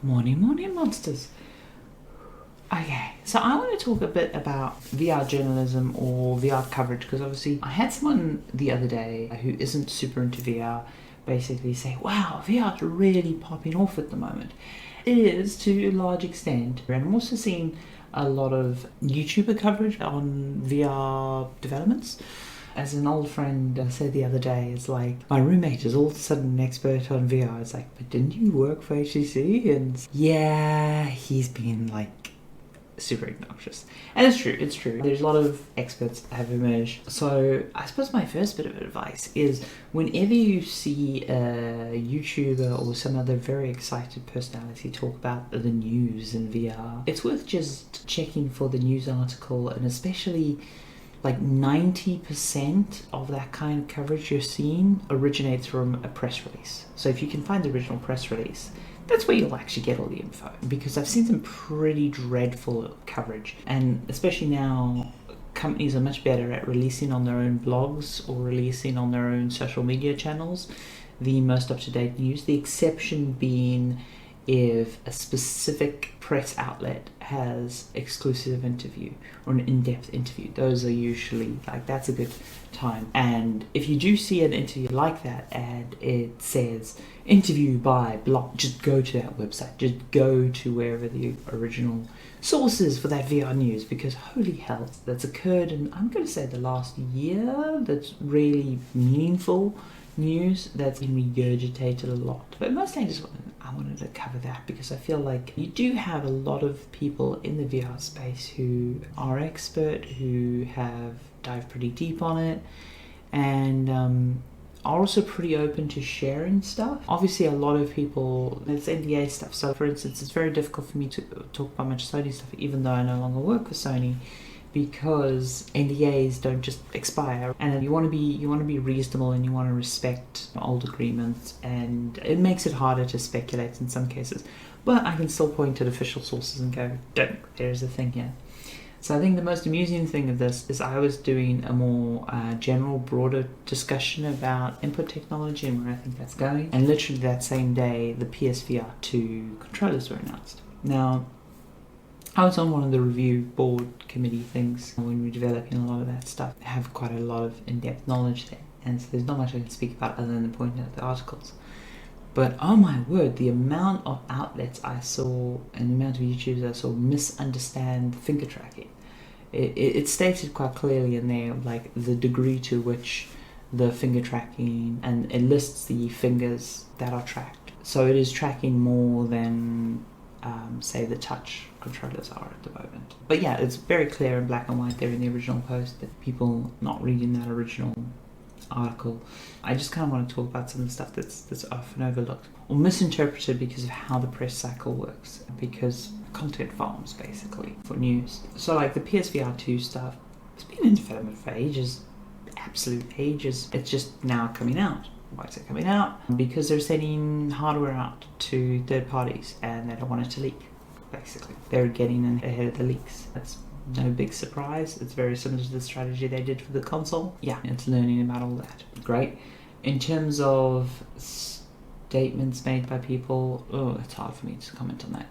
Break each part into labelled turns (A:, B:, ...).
A: Morning, morning, monsters. Okay, so I want to talk a bit about VR journalism or VR coverage, because obviously I had someone the other day who isn't super into VR basically say, wow, VR is really popping off at the moment. It is to a large extent. And I'm also seeing a lot of YouTuber coverage on VR developments. As an old friend said the other day, it's like, my roommate is all of a sudden an expert on VR. It's like, but didn't you work for HTC? And yeah, he's been like super obnoxious. And it's true. There's a lot of experts that have emerged. So I suppose my first bit of advice is whenever you see a YouTuber or some other very excited personality talk about the news in VR, it's worth just checking for the news article, and especially like 90% of that kind of coverage you're seeing originates from a press release. So if you can find the original press release, that's where you'll actually get all the info, because I've seen some pretty dreadful coverage, and especially now companies are much better at releasing on their own blogs or releasing on their own social media channels the most up-to-date news, the exception being if a specific press outlet has exclusive interview or an in-depth interview. Those are usually like, that's a good time. And if you do see an interview like that and it says interview by blog, just go to that website, just go to wherever the original source is for that VR news, because holy hell, that's occurred in, I'm going to say, the last year. That's really meaningful news that's been regurgitated a lot. But mostly I wanted to cover that because I feel like you do have a lot of people in the VR space who are expert, who have dived pretty deep on it, and are also pretty open to sharing stuff. Obviously a lot of people, it's NDA stuff, so for instance it's very difficult for me to talk about much Sony stuff even though I no longer work for Sony, because NDAs don't just expire, and you want to be reasonable and you want to respect old agreements, and it makes it harder to speculate in some cases. But I can still point at official sources and go, don't, there's a thing here. So I think the most amusing thing of this is I was doing a more general, broader discussion about input technology and where I think that's going, and literally that same day the PSVR 2 controllers were announced. Now, I was on one of the review board committee things when we were developing a lot of that stuff. I have quite a lot of in-depth knowledge there, and so there's not much I can speak about other than pointing at the articles. But oh my word, the amount of outlets I saw and the amount of YouTubers I saw misunderstand finger tracking. It stated quite clearly in there, like, the degree to which the finger tracking, and it lists the fingers that are tracked. So it is tracking more than say the touch controllers are at the moment. But yeah, it's very clear in black and white there in the original post, that people not reading that original article. I just kind of want to talk about some of the stuff that's often overlooked or misinterpreted because of how the press cycle works, because content farms basically for news. So like the PSVR 2 stuff, it's been in development for ages, absolute ages. It's just now coming out. Why is it coming out? Because they're sending hardware out to third parties and they don't want it to leak, basically. They're getting ahead of the leaks. That's no big surprise. It's very similar to the strategy they did for the console. Yeah, it's learning about all that. Great. In terms of statements made by people, it's hard for me to comment on that.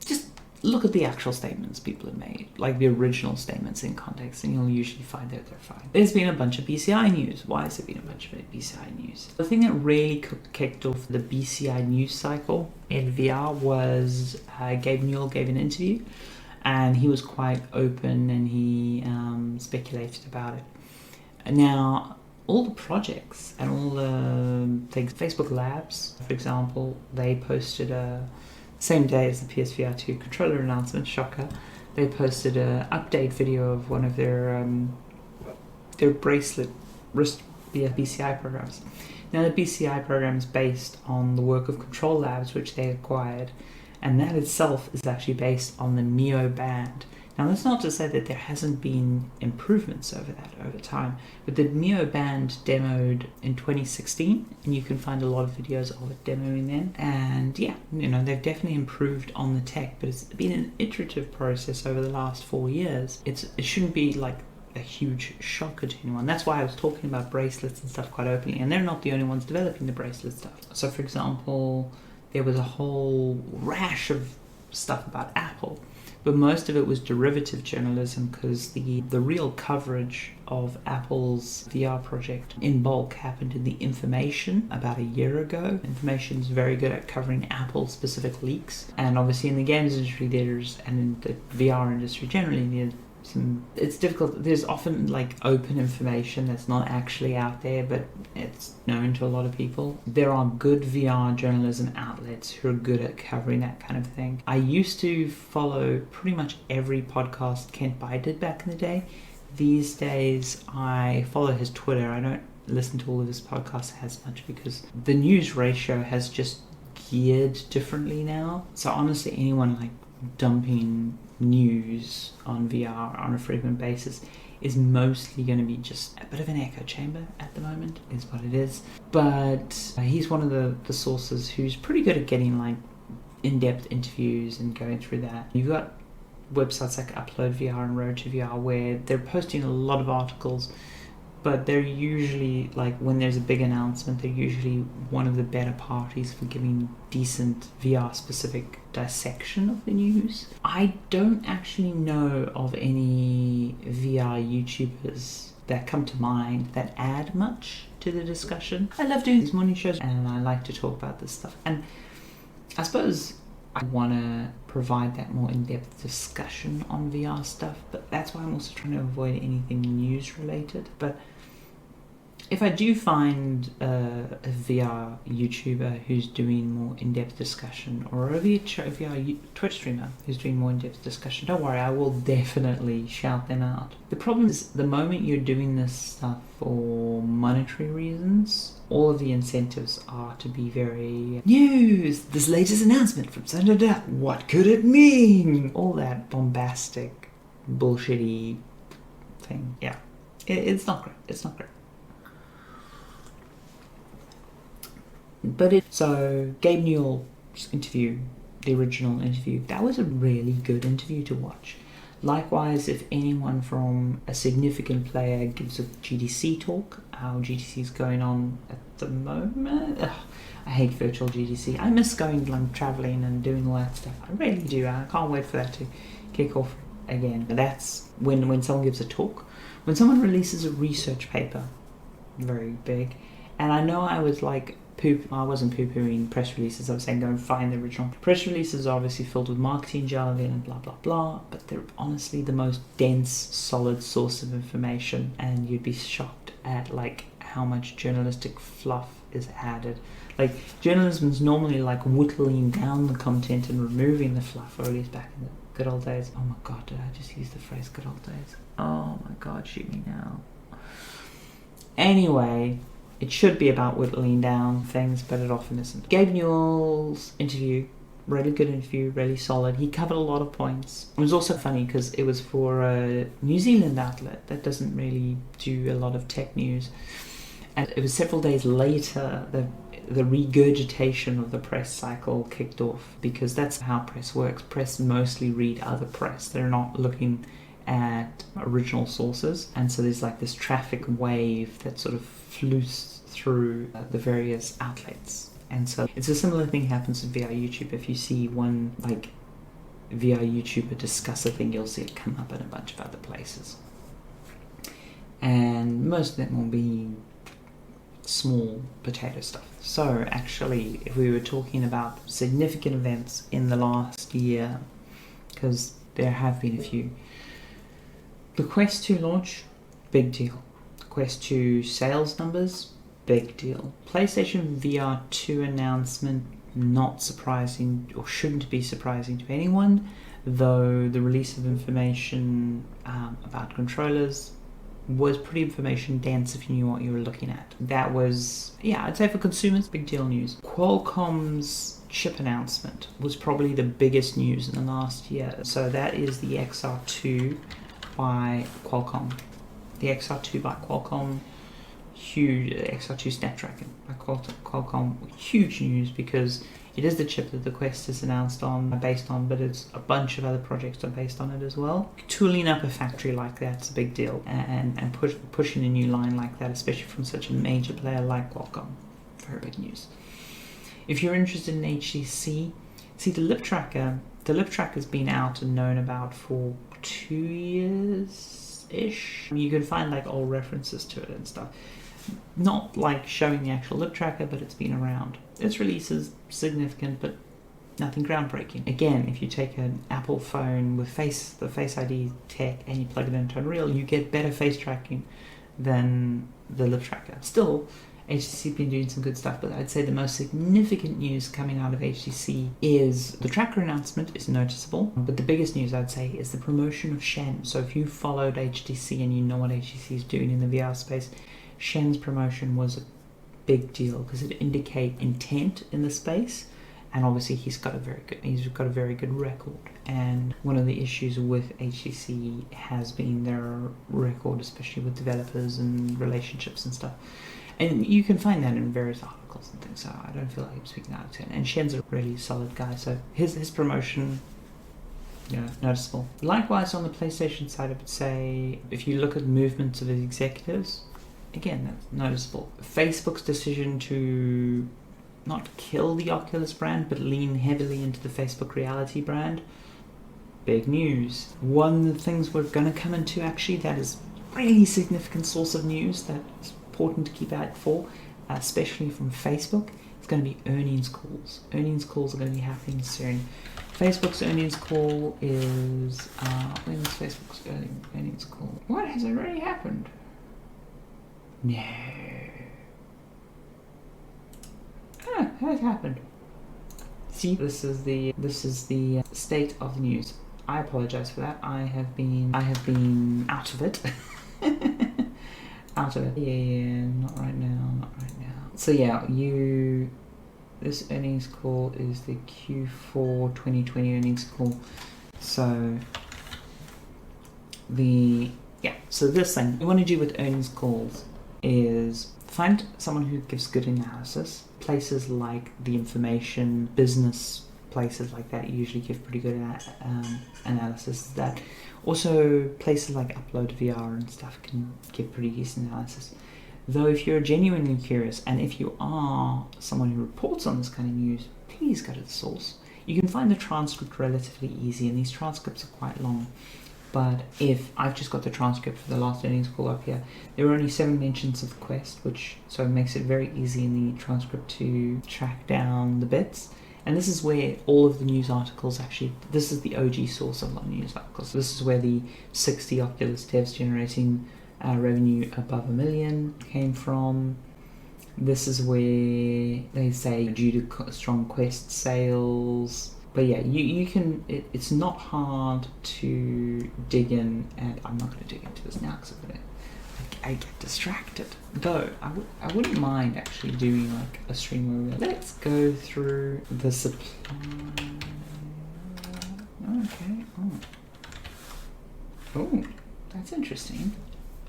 A: Just look at the actual statements people have made, like the original statements in context, and you'll usually find that they're fine. There's been a bunch of BCI news. Why has there been a bunch of BCI news? The thing that really kicked off the BCI news cycle in VR was Gabe Newell gave an interview, and he was quite open and he speculated about it. And now, all the projects and all the things, Facebook Labs, for example, they posted same day as the PSVR 2 controller announcement, shocker, they posted an update video of one of their bracelet wrist BCI programs. Now the BCI program is based on the work of Control Labs, which they acquired, and that itself is actually based on the Neo band. Now that's not to say that there hasn't been improvements over time, but the Neo band demoed in 2016, and you can find a lot of videos of it demoing then. And yeah, they've definitely improved on the tech, but it's been an iterative process over the last 4 years. It shouldn't be like a huge shocker to anyone. That's why I was talking about bracelets and stuff quite openly, and they're not the only ones developing the bracelet stuff. So for example, there was a whole rash of stuff about Apple. But most of it was derivative journalism, because the real coverage of Apple's VR project in bulk happened in The Information about a year ago. Information's very good at covering Apple-specific leaks. And obviously in the games industry, and in the VR industry generally, it's difficult. There's often like open information that's not actually out there, but it's known to a lot of people. There are good VR journalism outlets who are good at covering that kind of thing. I used to follow pretty much every podcast Kent Bai did back in the day. These days I follow his Twitter. I don't listen to all of his podcasts as much because the news ratio has just geared differently now. So honestly, anyone like dumping news on VR on a frequent basis is mostly going to be just a bit of an echo chamber at the moment, is what it is. But he's one of the sources who's pretty good at getting like in-depth interviews and going through that. You've got websites like Upload VR and Road to VR where they're posting a lot of articles, but they're usually, like, when there's a big announcement, they're usually one of the better parties for giving decent VR-specific dissection of the news. I don't actually know of any VR YouTubers that come to mind that add much to the discussion. I love doing these morning shows and I like to talk about this stuff. And I suppose I want to provide that more in-depth discussion on VR stuff, but that's why I'm also trying to avoid anything news-related. But if I do find a VR YouTuber who's doing more in-depth discussion, or a VR Twitch streamer who's doing more in-depth discussion, don't worry, I will definitely shout them out. The problem is, the moment you're doing this stuff for monetary reasons, all of the incentives are to be very news, this latest announcement from Senator, what could it mean? All that bombastic, bullshitty thing. Yeah, it's not great. It's not great. So Gabe Newell's interview, the original interview, that was a really good interview to watch. Likewise, if anyone from a significant player gives a GDC talk, how GDC is going on at the moment. I hate virtual GDC. I miss going like traveling and doing all that stuff. I really do. I can't wait for that to kick off again. That's when someone gives a talk, when someone releases a research paper, very big. And I know I was like, I wasn't poo-pooing press releases. I was saying go and find the original. Press releases are obviously filled with marketing jargon and blah blah blah, but they're honestly the most dense, solid source of information, and you'd be shocked at like how much journalistic fluff is added. Like, journalism is normally like whittling down the content and removing the fluff, or at least back in the good old days. Oh my god, did I just use the phrase good old days? Oh my god, shoot me now. Anyway, it should be about whittling down things, but it often isn't. Gabe Newell's interview, really good interview, really solid. He covered a lot of points. It was also funny because it was for a New Zealand outlet that doesn't really do a lot of tech news. And it was several days later that the regurgitation of the press cycle kicked off, because that's how press works. Press mostly read other press. They're not looking at original sources, and so there's like this traffic wave that sort of flutes through the various outlets. And so it's a similar thing happens with VR YouTube. If you see one like VR YouTuber discuss a thing, you'll see it come up in a bunch of other places, and most of them will be small potato stuff. So actually, if we were talking about significant events in the last year, because there have been a few, the Quest 2 launch, big deal. Quest 2 sales numbers, big deal. PlayStation VR 2 announcement, not surprising, or shouldn't be surprising to anyone, though the release of information about controllers was pretty information dense if you knew what you were looking at. That was, yeah, I'd say for consumers, big deal news. Qualcomm's chip announcement was probably the biggest news in the last year. So that is the XR2 by Qualcomm. The XR2 by Qualcomm, huge. XR2 Snapdragon by Qualcomm, huge news, because it is the chip that the Quest is based on, but it's a bunch of other projects are based on it as well. Tooling up a factory like that's a big deal, and pushing a new line like that, especially from such a major player like Qualcomm, very big news. If you're interested in HTC, see the lip tracker's been out and known about for 2 years-ish. You can find like old references to it and stuff. Not like showing the actual lip tracker, but it's been around. Its release is significant, but nothing groundbreaking. Again, if you take an Apple phone with the Face ID tech and you plug it into Unreal, you get better face tracking than the lip tracker. Still, HTC been doing some good stuff, but I'd say the most significant news coming out of HTC is the tracker announcement is noticeable, but the biggest news I'd say is the promotion of Shen. So if you followed HTC and you know what HTC is doing in the VR space, Shen's promotion was a big deal because it indicates intent in the space. And obviously he's got a very good record. And one of the issues with HTC has been their record, especially with developers and relationships and stuff. And you can find that in various articles and things, so I don't feel like I'm speaking out of turn. And Shen's a really solid guy, so his promotion, noticeable. Likewise, on the PlayStation side, I would say, if you look at movements of the executives, again, that's noticeable. Facebook's decision to not kill the Oculus brand, but lean heavily into the Facebook Reality brand. Big news. One of the things we're going to come into, actually, that is really significant source of news that's important to keep out for, especially from Facebook, it's going to be earnings calls. Earnings calls are going to be happening soon. Facebook's earnings call is... when is Facebook's earnings call? What? Has it already happened? No. Has happened. See, this is the state of the news. I apologize for that. I have been out of it. Out of it. Yeah, not right now. So yeah, this earnings call is the Q4 2020 earnings call. So this thing you want to do with earnings calls is find someone who gives good analysis. Places like The Information, business places like that usually give pretty good analysis. That also places like Upload VR and stuff can give pretty decent analysis. Though if you're genuinely curious, and if you are someone who reports on this kind of news, please go to the source. You can find the transcript relatively easy, and these transcripts are quite long. But if I've just got the transcript for the last earnings call up here, there were only 7 mentions of Quest, so it makes it very easy in the transcript to track down the bits. And this is where all of the news articles this is the OG source of a lot of news articles. So this is where the 60 Oculus devs generating revenue above $1 million came from. This is where they say due to strong Quest sales. But yeah, you can. It's not hard to dig in, and I'm not going to dig into this now because I get distracted. Though I wouldn't mind actually doing like a stream where let's go through the supply. Okay. Oh, that's interesting.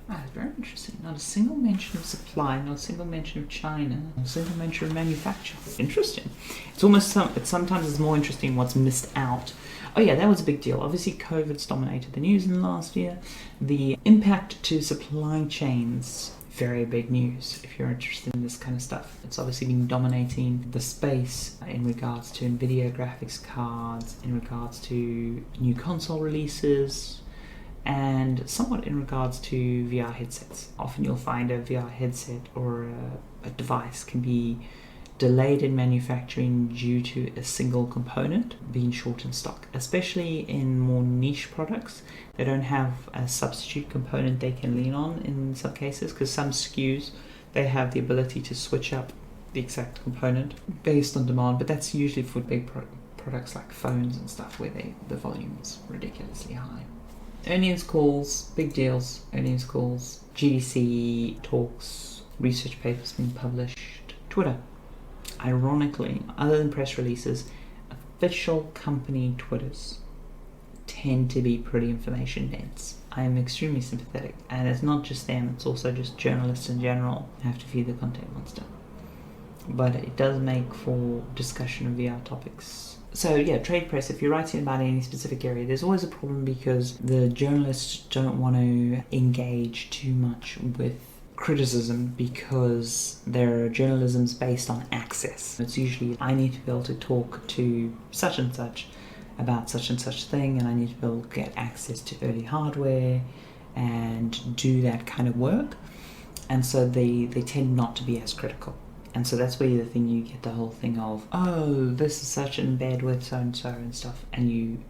A: That's very interesting. Not a single mention of supply, not a single mention of China, not a single mention of manufacture. Interesting. Sometimes it's more interesting what's missed out. Oh yeah, that was a big deal. Obviously, COVID's dominated the news in the last year. The impact to supply chains, very big news if you're interested in this kind of stuff. It's obviously been dominating the space in regards to NVIDIA graphics cards, in regards to new console releases, and somewhat in regards to VR headsets. Often you'll find a VR headset or a device can be delayed in manufacturing due to a single component being short in stock, especially in more niche products. They don't have a substitute component they can lean on in some cases, because some SKUs, they have the ability to switch up the exact component based on demand, but that's usually for big products like phones and stuff where the volume is ridiculously high. Earnings calls, big deals, earnings calls, GDC talks, research papers being published, Twitter. Ironically, other than press releases, official company Twitters tend to be pretty information dense. I am extremely sympathetic, and it's not just them, it's also just journalists in general have to feed the content monster. But it does make for discussion of VR topics. So yeah, trade press, if you're writing about any specific area, there's always a problem because the journalists don't want to engage too much with criticism because their journalism's based on access. It's usually, I need to be able to talk to such and such about such and such thing, and I need to be able to get access to early hardware and do that kind of work. And so they tend not to be as critical. And so that's where the thing you get the whole thing of, oh, this is such in bed with so-and-so and stuff, and you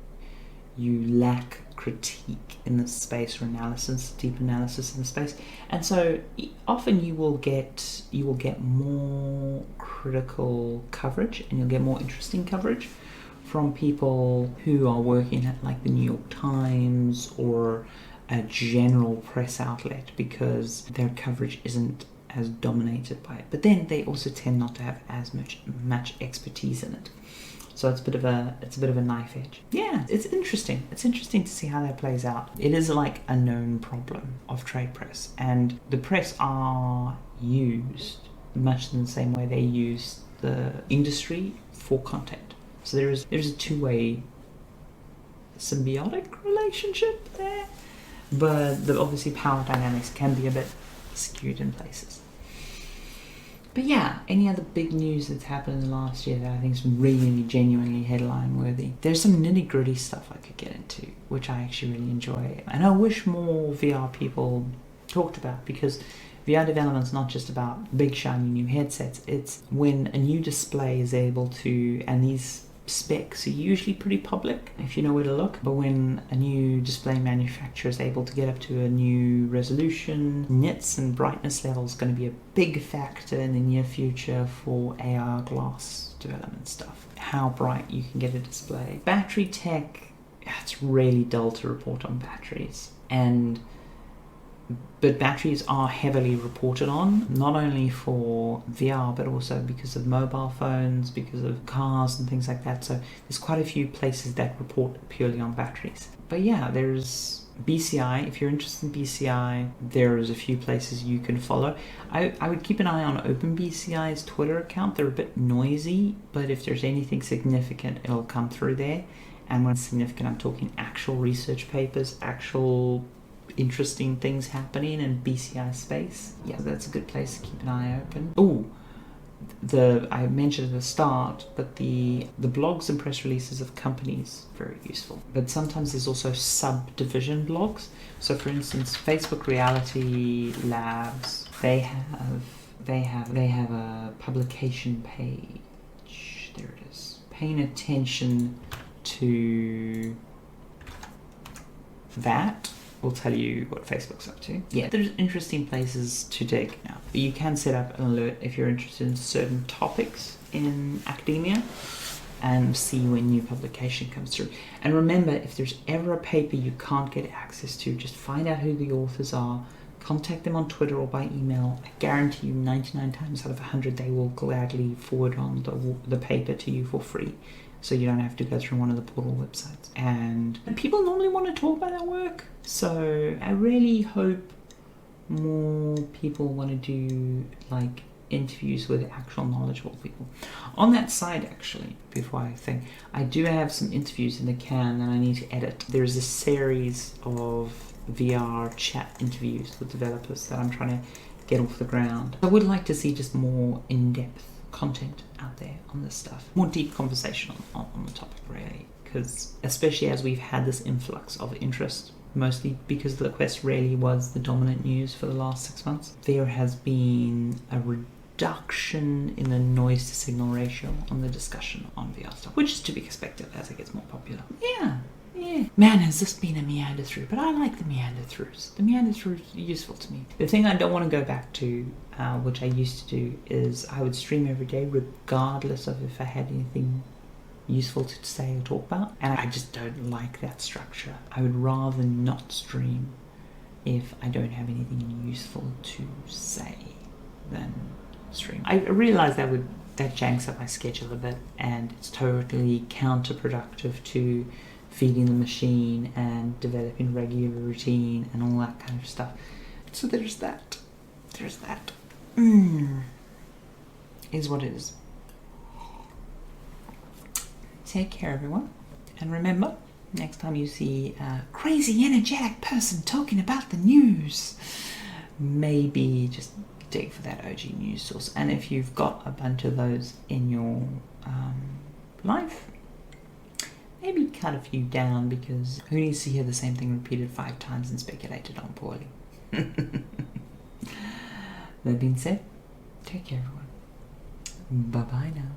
A: lack critique in the space, or analysis, deep analysis in the space. And so often you will get more critical coverage, and you'll get more interesting coverage from people who are working at like the New York Times or a general press outlet, because their coverage isn't as dominated by it. But then they also tend not to have as much expertise in it. So it's a bit of a knife edge. Yeah, it's interesting. It's interesting to see how that plays out. It is like a known problem of trade press, and the press are used much in the same way they use the industry for content. So there's a two-way symbiotic relationship there, but the obviously power dynamics can be a bit skewed in places. But yeah, any other big news that's happened in the last year that I think is really genuinely headline worthy? There's some nitty gritty stuff I could get into, which I actually really enjoy, and I wish more VR people talked about, because VR development's not just about big shiny new headsets. It's when a new display is able to, and these specs are usually pretty public if you know where to look, but when a new display manufacturer is able to get up to a new resolution, nits and brightness level is going to be a big factor in the near future for AR glass development stuff. How bright you can get a display. Battery tech, it's really dull to report on batteries, but batteries are heavily reported on, not only for VR, but also because of mobile phones, because of cars and things like that. So there's quite a few places that report purely on batteries. But yeah, there's BCI. If you're interested in BCI, there's a few places you can follow. I would keep an eye on OpenBCI's Twitter account. They're a bit noisy, but if there's anything significant, it'll come through there. And when significant, I'm talking actual research papers, actual interesting things happening in BCI space. Yeah, that's a good place to keep an eye open. I mentioned at the start, but the blogs and press releases of companies, very useful. But sometimes there's also subdivision blogs. So for instance, Facebook Reality Labs, they have a publication page. There it is. Paying attention to that will tell you what Facebook's up to. Yeah, there's interesting places to dig now. You can set up an alert if you're interested in certain topics in academia and see when new publication comes through. And remember, if there's ever a paper you can't get access to, just find out who the authors are, contact them on Twitter or by email. I guarantee you 99 times out of 100 they will gladly forward on the paper to you for free. So you don't have to go through one of the portal websites. And people normally want to talk about their work. So I really hope more people want to do like interviews with actual knowledgeable people. On that side, actually, before I think, I do have some interviews in the can that I need to edit. There's a series of VR chat interviews with developers that I'm trying to get off the ground. I would like to see just more in-depth content out there on this stuff, more deep conversation on the topic, really, because especially as we've had this influx of interest, mostly because the Quest really was the dominant news for the last 6 months, there has been a reduction in the noise to signal ratio on the discussion on VR stuff, which is to be expected as it gets more popular. Yeah. Man, has this been a meander through, but I like the meander throughs. The meander throughs are useful to me. The thing I don't want to go back to, which I used to do, is I would stream every day regardless of if I had anything useful to say or talk about, and I just don't like that structure. I would rather not stream if I don't have anything useful to say than stream. I realize that janks up my schedule a bit, and it's totally counterproductive to feeding the machine and developing regular routine and all that kind of stuff. So there's that. Is what it is. Take care, everyone. And remember, next time you see a crazy energetic person talking about the news, maybe just dig for that OG news source. And if you've got a bunch of those in your life, maybe cut a few down, because who needs to hear the same thing repeated 5 times and speculated on poorly? That being said, take care everyone. Bye bye now.